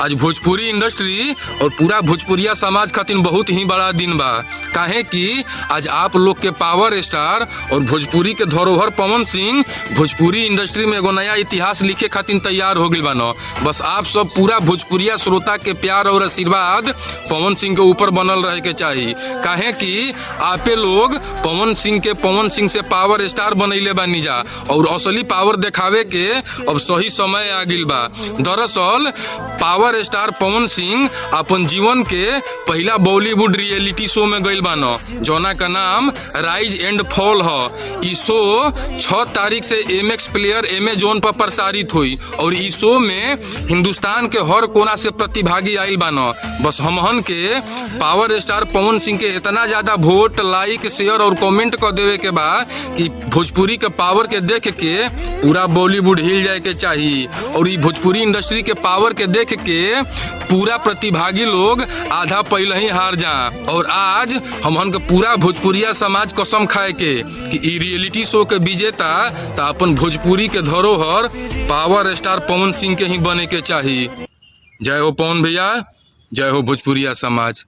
आज भोजपुरी इंडस्ट्री और पूरा भोजपुरिया समाज खातिर बहुत ही बड़ा दिन बा। काहे कि आज आप लोग के पावर स्टार और भोजपुरी के धरोहर पवन सिंह भोजपुरी इंडस्ट्री में एगो नया इतिहास लिखे खातिर तैयार हो गइल बानो। बस आप सब पूरा भोजपुरिया श्रोता के प्यार और आशीर्वाद पवन सिंह के ऊपर बनल रहे के चाहिए। काहे कि आपे लोग पवन सिंह से पावर स्टार बनैले बानी जा और असली पावर दिखावे के अब सही समय आ गइल बा। दरअसल पावर स्टार पवन सिंह अपन जीवन के पहला बॉलीवुड रियलिटी शो में गइल बानो, जौना का नाम राइज एंड फॉल ह। ई शो 6 तारीख से MX प्लेयर अमेजोन पर प्रसारित हुई और इस शो में हिंदुस्तान के हर कोना से प्रतिभागी आइल बानो। बस हमहन के पावर स्टार पवन सिंह के इतना ज्यादा वोट, लाइक, शेयर और कमेंट कर देवे के बा कि भोजपुरी के पावर के देख के पूरा बॉलीवुड हिल जाए के चाहिए। और ये भोजपुरी इंडस्ट्री के पावर के देख के पूरा प्रतिभागी लोग आधा पहले ही हार जा। और आज हमहन के पूरा भोजपुरिया समाज कसम खाए के कि ई रियलिटी शो के विजेता तो अपन भोजपुरी के धरोहर पावर स्टार पवन सिंह के ही बने के चाहिए। जय हो पवन भैया, जय हो भोजपुरिया समाज।